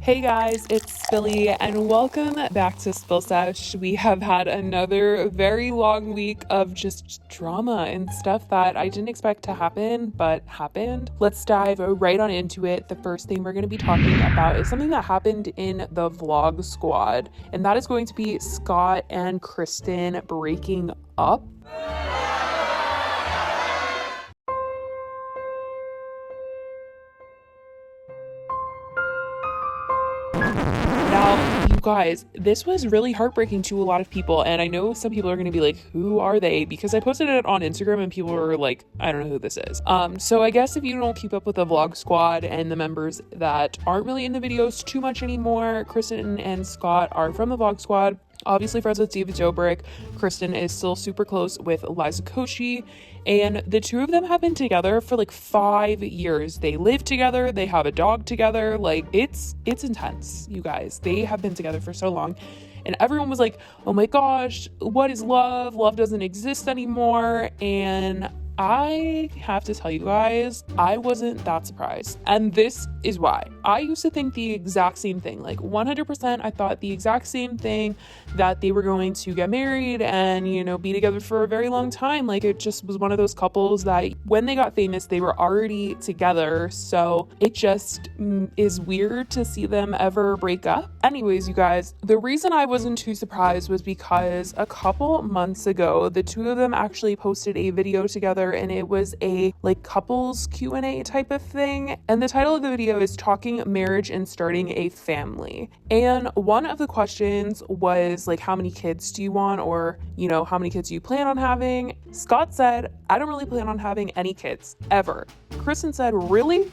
Hey guys, it's Billy and welcome back to Spill Sesh. We have had another very long week of just drama and stuff that I didn't expect to happen, but happened. Let's dive right on into it. The first thing we're going to be talking about is something that happened in the vlog squad, and that is going to be Scott and Kristen breaking up. Now, you guys, this was really heartbreaking to a lot of people, and I know some people are going to be like, who are they? Because I posted it on Instagram and people were like, I don't know who this is. So I guess if you don't keep up with the vlog squad and the members that aren't really in the videos too much anymore, Kristen and Scott are from the vlog squad. Obviously friends with David Dobrik. Kristen is still super close with Liza Koshy, and the two of them have been together for like 5 years. They live together, they have a dog together. Like it's intense, you guys. They have been together for so long, and everyone was like, oh my gosh, what is love? Love doesn't exist anymore. And I have to tell you guys, I wasn't that surprised. And this is why. I used to think the exact same thing. Like 100%, I thought the exact same thing, that they were going to get married and, be together for a very long time. Like it just was one of those couples that when they got famous, they were already together. So it just is weird to see them ever break up. Anyways, you guys, the reason I wasn't too surprised was because a couple months ago, the two of them actually posted a video together, and it was a like couples Q&A type of thing. And the title of the video is Talking Marriage and Starting a Family. And one of the questions was like, how many kids do you want? Or, how many kids do you plan on having? Scott said, I don't really plan on having any kids ever. Kristen said, really?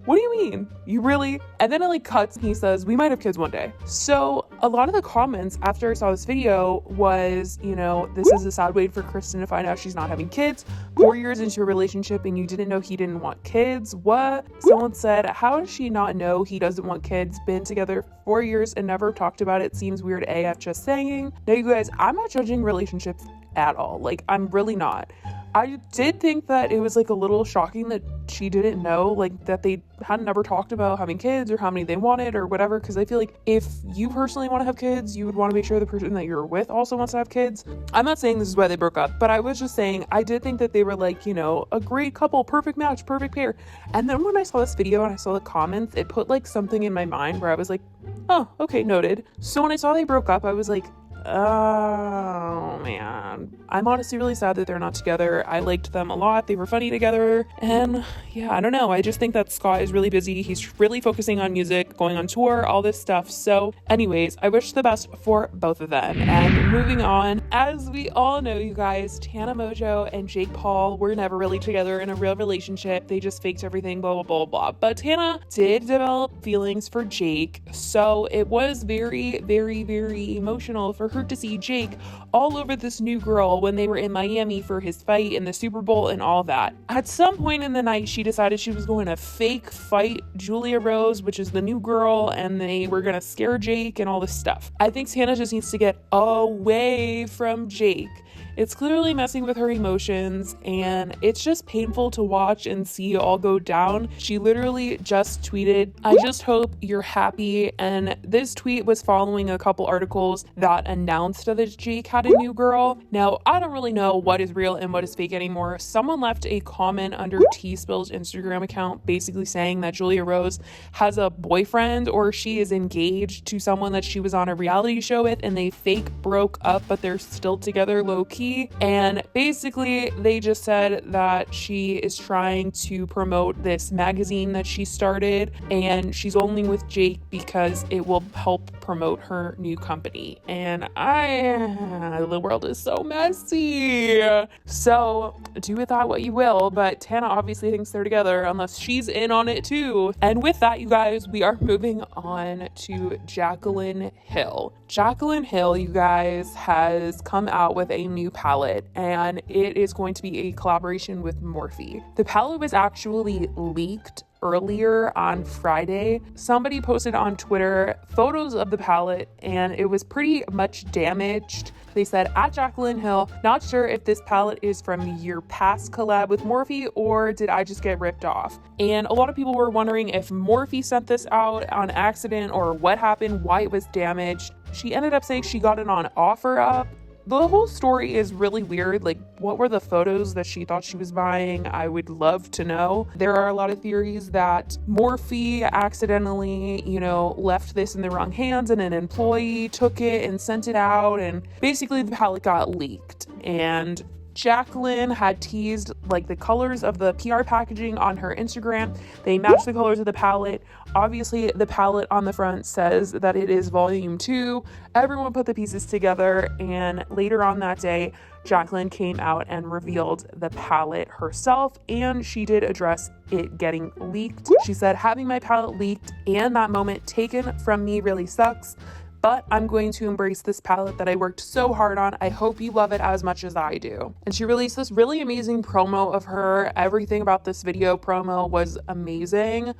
What do you mean? You really? And then it cuts and he says, we might have kids one day. So a lot of the comments after I saw this video was, this is a sad way for Kristen to find out she's not having kids. 4 years into a relationship and you didn't know he didn't want kids. What? Someone said, how does she not know he doesn't want kids? Been together 4 years and never talked about it. Seems weird AF just saying. Now you guys, I'm not judging relationships at all. I'm really not. I did think that it was a little shocking that she didn't know, that they hadn't ever talked about having kids or how many they wanted or whatever. Because I feel like if you personally want to have kids, you would want to make sure the person that you're with also wants to have kids. I'm not saying this is why they broke up, but I was just saying I did think that they were a great couple, perfect match, perfect pair. And then when I saw this video and I saw the comments, it put something in my mind where I was like, oh, okay, noted. So when I saw they broke up, I was like, oh man, I'm honestly really sad that they're not together. I liked them a lot. They were funny together. And yeah, I don't know. I just think that Scott is really busy. He's really focusing on music, going on tour, all this stuff. So anyways, I wish the best for both of them. And moving on, as we all know, you guys, Tana Mojo and Jake Paul were never really together in a real relationship. They just faked everything, blah, blah, blah, blah. But Tana did develop feelings for Jake. So it was very, very, very emotional for her to see Jake all over this new girl when they were in Miami for his fight in the Super Bowl and all that. At some point in the night, she decided she was going to fake fight Julia Rose, which is the new girl, and they were going to scare Jake and all this stuff. I think Tana just needs to get away from Jake. It's clearly messing with her emotions, and it's just painful to watch and see all go down. She literally just tweeted, I just hope you're happy. And this tweet was following a couple articles that announced that Jake had a new girl. Now, I don't really know what is real and what is fake anymore. Someone left a comment under T-Spill's Instagram account basically saying that Julia Rose has a boyfriend, or she is engaged to someone that she was on a reality show with, and they fake broke up, but they're still together low-key. And basically they just said that she is trying to promote this magazine that she started, and she's only with Jake because it will help promote her new company. And the world is so messy. So do with that what you will, but Tana obviously thinks they're together unless she's in on it too. And with that, you guys, we are moving on to Jacqueline Hill. Jacqueline Hill, you guys, has come out with a new palette, and it is going to be a collaboration with Morphe. The palette was actually leaked earlier on Friday, somebody posted on Twitter photos of the palette and it was pretty much damaged. They said, at Jacqueline Hill, not sure if this palette is from your past collab with Morphe or did I just get ripped off? And a lot of people were wondering if Morphe sent this out on accident or what happened, why it was damaged. She ended up saying she got it on OfferUp. The whole story is really weird. Like, what were the photos that she thought she was buying? I would love to know. There are a lot of theories that Morphe accidentally, left this in the wrong hands and an employee took it and sent it out, and basically the palette got leaked. And Jacqueline had teased like the colors of the PR packaging on her Instagram. They match the colors of the palette. Obviously, the palette on the front says that it is volume 2. Everyone put the pieces together, and later on that day, Jacqueline came out and revealed the palette herself, and she did address it getting leaked. She said, having my palette leaked and that moment taken from me really sucks, but I'm going to embrace this palette that I worked so hard on. I hope you love it as much as I do. And she released this really amazing promo of her. Everything about this video promo was amazing.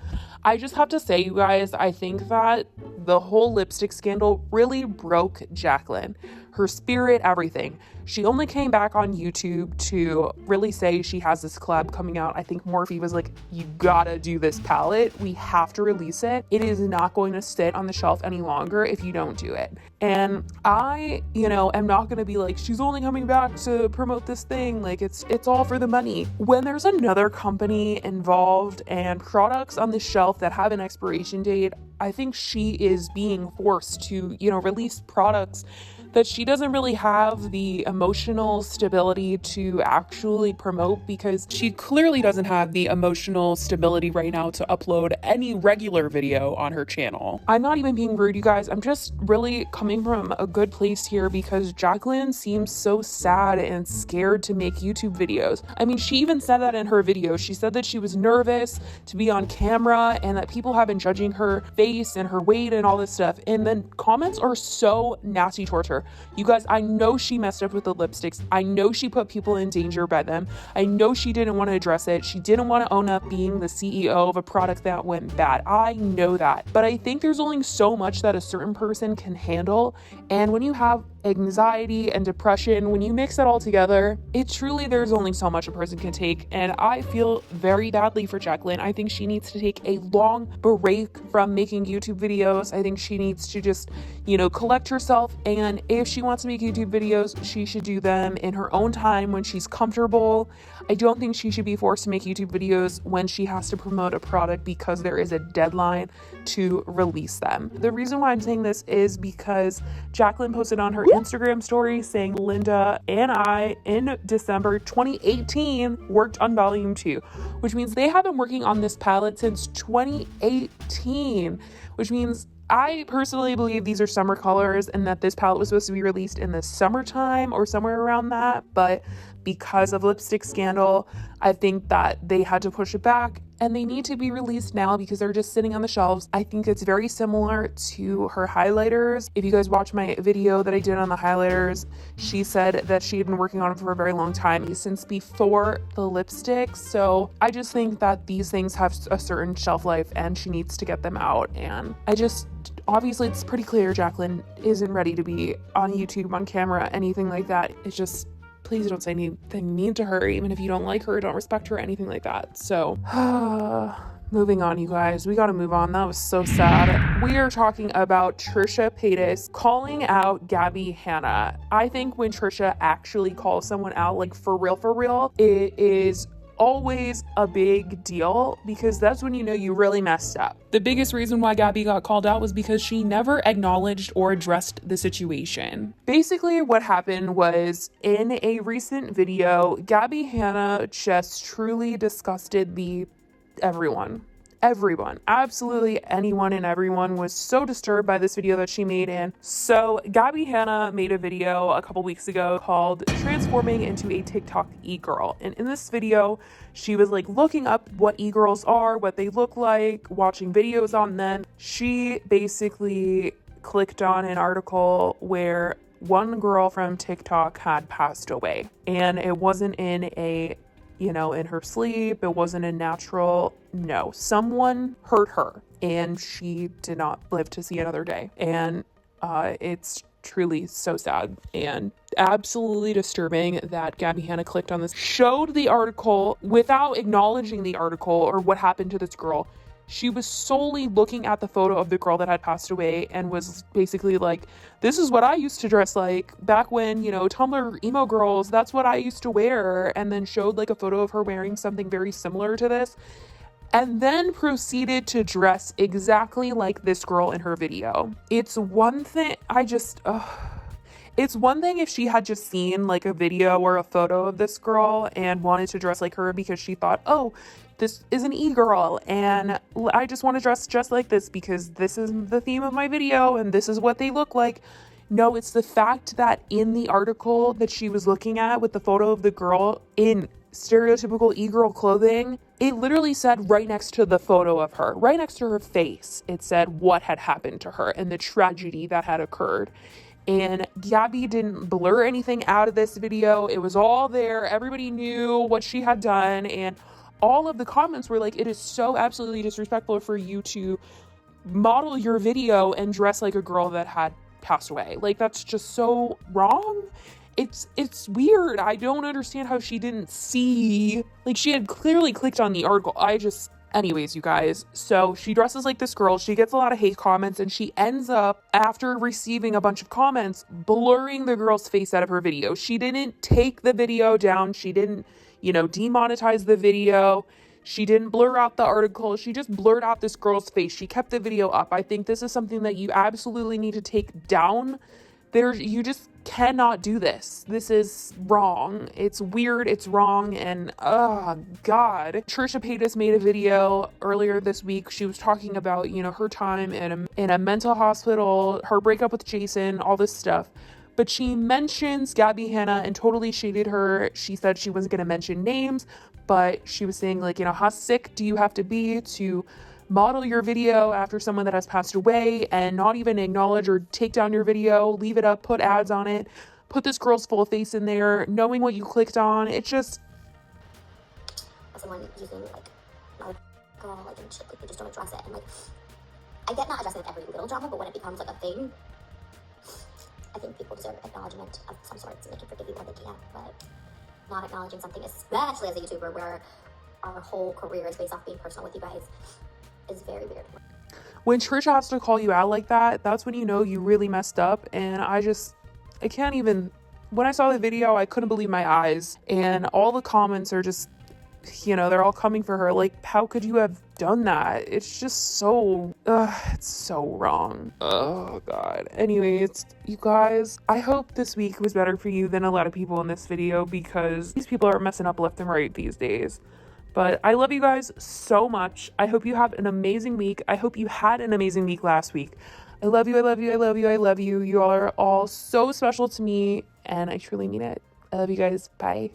I just have to say, you guys, I think that the whole lipstick scandal really broke Jacqueline. Her spirit, everything. She only came back on YouTube to really say she has this collab coming out. I think Morphe was like, you gotta do this palette. We have to release it. It is not going to sit on the shelf any longer if you don't do it. And I, am not gonna be like, she's only coming back to promote this thing. Like, it's all for the money. When there's another company involved and products on the shelf that have an expiration date, I think she is being forced to, release products that she doesn't really have the emotional stability to actually promote, because she clearly doesn't have the emotional stability right now to upload any regular video on her channel. I'm not even being rude, you guys. I'm just really coming from a good place here because Jacqueline seems so sad and scared to make YouTube videos. I mean, she even said that in her video. She said that she was nervous to be on camera and that people have been judging her face and her weight and all this stuff. And then comments are so nasty towards her. You guys, I know she messed up with the lipsticks. I know she put people in danger by them. I know she didn't want to address it. She didn't want to own up being the CEO of a product that went bad. I know that. But I think there's only so much that a certain person can handle. And when you have anxiety and depression, when you mix it all together, there's only so much a person can take. And I feel very badly for Jacqueline. I think she needs to take a long break from making YouTube videos. I think she needs to just, collect herself. And if she wants to make YouTube videos, she should do them in her own time when she's comfortable. I don't think she should be forced to make YouTube videos when she has to promote a product because there is a deadline to release them. The reason why I'm saying this is because Jacqueline posted on her Instagram story saying Linda and I in December 2018 worked on volume 2, which means they have been working on this palette since 2018, which means I personally believe these are summer colors and that this palette was supposed to be released in the summertime or somewhere around that, but because of lipstick scandal, I think that they had to push it back and they need to be released now because they're just sitting on the shelves. I think it's very similar to her highlighters. If you guys watch my video that I did on the highlighters, she said that she had been working on it for a very long time, since before the lipsticks. So I just think that these things have a certain shelf life and she needs to get them out. And obviously it's pretty clear Jacqueline isn't ready to be on YouTube, on camera, anything like that. It's just, please don't say anything mean to her, even if you don't like her, don't respect her, anything like that. So, moving on, you guys. We gotta move on. That was so sad. We are talking about Trisha Paytas calling out Gabbie Hanna. I think when Trisha actually calls someone out, like for real, it is always a big deal because that's when you know you really messed up. The biggest reason why Gabi got called out was because she never acknowledged or addressed the situation. Basically, what happened was in a recent video, Gabbie Hanna just truly disgusted everyone, absolutely anyone and everyone was so disturbed by this video that she made. And so Gabbie Hanna made a video a couple weeks ago called Transforming into a TikTok e-girl. And in this video, she was like looking up what e-girls are, what they look like, watching videos on them. She basically clicked on an article where one girl from TikTok had passed away, and it wasn't in a in her sleep. It wasn't a natural. No, someone hurt her and she did not live to see another day. And it's truly so sad and absolutely disturbing that Gabbie Hanna clicked on this, showed the article without acknowledging the article or what happened to this girl. She was solely looking at the photo of the girl that had passed away and was basically like, this is what I used to dress like back when, Tumblr emo girls, that's what I used to wear. And then showed like a photo of her wearing something very similar to this. And then proceeded to dress exactly like this girl in her video. It's one thing, it's one thing if she had just seen like a video or a photo of this girl and wanted to dress like her because she thought, oh, this is an e-girl and I just want to dress just like this because this is the theme of my video and this is what they look like. No, it's the fact that in the article that she was looking at with the photo of the girl in stereotypical e-girl clothing, it literally said right next to the photo of her, right next to her face, it said what had happened to her and the tragedy that had occurred. And Gabi didn't blur anything out of this video. It was all there. Everybody knew what she had done. And all of the comments were like, it is so absolutely disrespectful for you to model your video and dress like a girl that had passed away. Like, that's just so wrong. It's weird. I don't understand how she didn't see, like, she had clearly clicked on the article. Anyways, you guys, so she dresses like this girl, she gets a lot of hate comments, and she ends up, after receiving a bunch of comments, blurring the girl's face out of her video. She didn't take the video down, she didn't, demonetize the video, she didn't blur out the article, she just blurred out this girl's face. She kept the video up. I think this is something that you absolutely need to take down. You just cannot do this. This is wrong. It's weird, it's wrong, and oh god. Trisha Paytas made a video earlier this week. She was talking about, her time in a mental hospital, her breakup with Jason, all this stuff. But she mentions Gabbie Hanna and totally shaded her. She said she wasn't going to mention names, but she was saying, like, how sick do you have to be to model your video after someone that has passed away and not even acknowledge or take down your video, leave it up, put ads on it, put this girl's full face in there, knowing what you clicked on. It's just someone using like girl, like, and shit, like, they just don't address it. And like, I get not addressing like every little drama, but when it becomes like a thing, I think people deserve acknowledgement of some sort, so they can forgive you when they can. But not acknowledging something, especially as a YouTuber where our whole career is based off being personal with you guys, is very weird. When Trisha has to call you out like that, that's when you know you really messed up. And I can't even, when I saw the video, I couldn't believe my eyes. And all the comments are just, they're all coming for her. Like, how could you have done that? It's just so, it's so wrong. Oh god. Anyways, you guys, I hope this week was better for you than a lot of people in this video, because these people are messing up left and right these days. But I love you guys so much. I hope you have an amazing week. I hope you had an amazing week last week. I love you, I love you, I love you, I love you. You all are all so special to me, and I truly mean it. I love you guys. Bye.